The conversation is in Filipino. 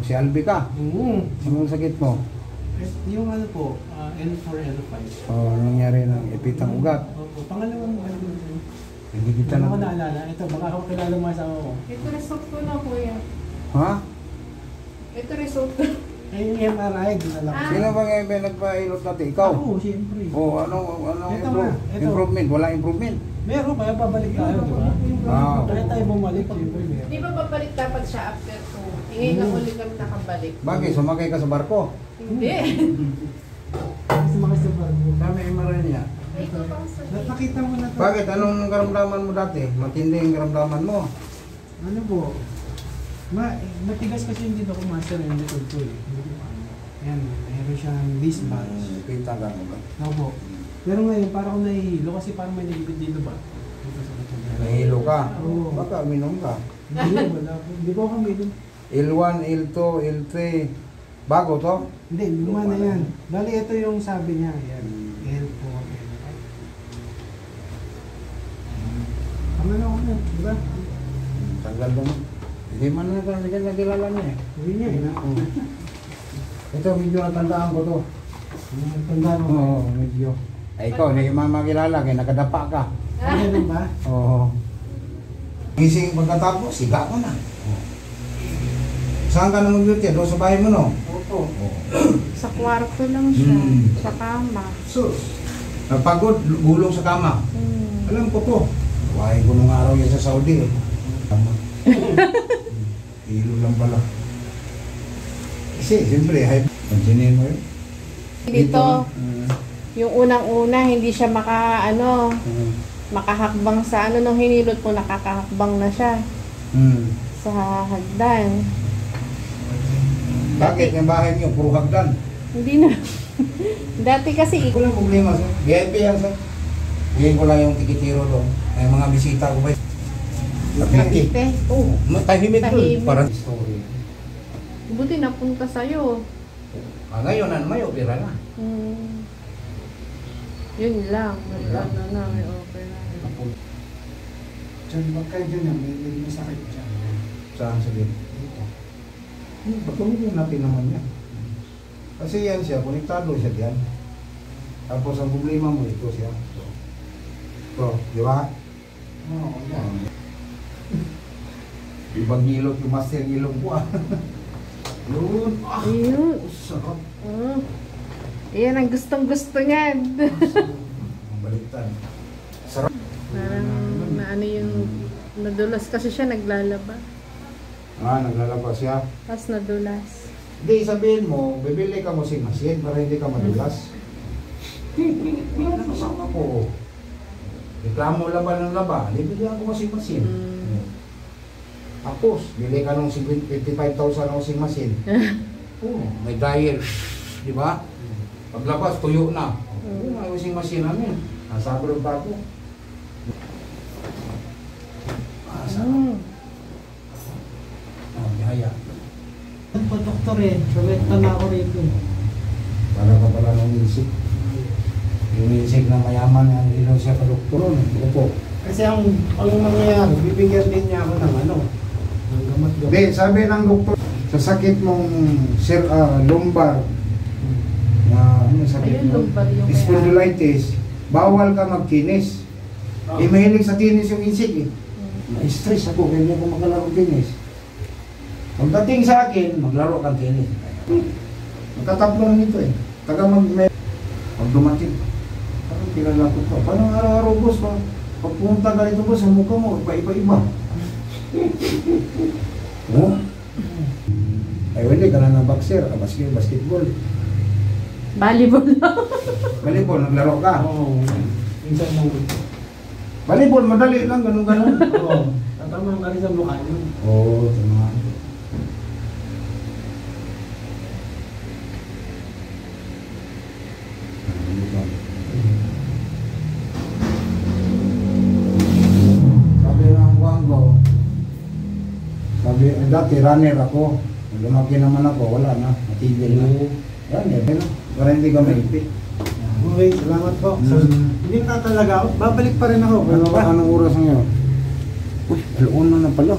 Si Albi ka? Anong sakit mo? Yung ano po, L4, L5. Anong nangyari ng ipitang ugat? Opo, pangalawang ano po. Hindi kita Ano na... ko naalala? Ito, baka ako kilala mo sa ako. Ito result ko na, kuya. Ha? Ito result ko. Eh, yung MRI, dinala ko. Sino bang nagpa-ilot natin? Ikaw? Ako, siyempre. Anong Ito nga, ito. improvement? Wala improvement. Meron, kaya pabalik tayo, di ba? Kaya tayo bumalik, siyempre meron. Di ba babalik dapat siya after 2? Ngayon na uli kami nakabalik. Bakit? Sumakay ka sa barko? Hindi. Kasi makasya pa rin. Dami MRI niya. Ito pang sa Nakita mo na to. Bakit? Anong karamdaman mo dati? Matindi yung karamdaman mo. Ano po? Matigas kasi yung dito ko master yung likod ko eh. Hindi ko ano. Ayan, meron siyang disc bulge. Pinta ka mo ba? Opo. Pero ngayon, parang ako nahihilo kasi parang may nagibid dito ba? Dito sa likod. Nahilo ka? Oo. Baka uminom ka. Hindi, wala po. Hindi po ako uminom. L1, L2, L3. Bago to? Hindi, luma na yan. Bali, ito yung sabi niya. Yan. L4, L5. Ang ano ko na, di ba? Tanggal ba mo? Hindi man na nagkilala niya eh. Sabi niya eh. Ito, medyo natandaan ko to. Tandaan mo. Oo, medyo. Ay, ikaw, hindi mo makilala kaya nakadapa ka. Ano ba? Oo. Gising pagkatapos, siga ko na. Saan ka na mag-duty? Doon sa bahay mo, no? Opo. Sa kwarto lang siya. Sa kama. Sus. Napagod, gulong sa kama. Alam ko to. Buhay ko nung araw yan sa Saudi eh. Tama. Hilo lang pala. Kasi, siyempre, pansinin mo yun. Dito, yung unang-una, hindi siya makahakbang sa ano, nung hinilot mo, nakakahakbang na siya. Sa hagdan. Bakit yung bahay niyo? Puro hagdan. Hindi na. Dati kasi, Walang problema, sir. VIP yan, sir. Bigyan ko lang yung tikitiro doon. Ay, mga bisita ko ba? Cavite. Oo, tahimik doon. Tahimik. Parang story. Buti napunta sa'yo. Ngayon, may opera na. Yun lang. Wala na, may okay na. Diyan, magka dyan yan. May masakit dyan. Saan sabihin? Dito. Patulogin natin naman yan. Kasi yan siya, konektado siya diyan. Tapos ang problema mo ito siya. So, di ba? Oo, yan. Ibang ilog, yung master ilog ko ah. Yun. Ayun. Sarap. Yan ang gustong-gusto niyan. Baliktad. Sarap. Parang ano yung nadulas kasi siya naglalaba. Naglalabas siya. Tapos nadulas. Hindi, sabihin mo, bibili ka mo si machine para hindi ka madulas. Yan ang masama ko. Reklamo laban ng laba, bibigyan ko si machine. Tapos, bili ka nung 55,000 na washing machine. May dryer. Di ba? Paglabas, tuyo na. Yun ang washing machine namin. Nasa abroad pa ako. Bihaya. Ano po, doktor eh. Kawet na ako rito. Para ka pala ng insik. Yung insik na mayaman, ang ilaw siya ka doktor. Opo. Kasi ang nangyayari, bibigyan din niya ako ng ano. Ng gamot-gamot. Hindi, sabi ng doktor, sa sakit mong lumbar, na ano sakit Ayun, mo? lumbar yung Spondylitis, bawal ka magkinis. Mahilig sa tinis yung insik eh. Na-stress ako, kaya hindi ako maglaro tinis. Pagdating sa akin, maglaro kang tinis. Magkataplong nito eh. Pag dumating, parang kilala ko pa. Parang araw-araw boss, pag pumunta ka rito boss, sa mukha mo, iba-iba. Oh? Ay, hindi ka na ng boxer, basketball. Volleyball lang. Volleyball, naglaro ka. Oo. Minsan lang. Volleyball, madali lang, ganun-ganun. Oo. Tatama ka rin sa mukha yun. Oo, tama. Sabi ng buwan ko, dati runner ako. Lumaki naman ako, wala na, natigil na. Runner, para hindi ka maipit. Okay, salamat po. So, hindi na talaga ako. Babalik pa rin ako. Anong oras ngayon? Uy, alauna na pala.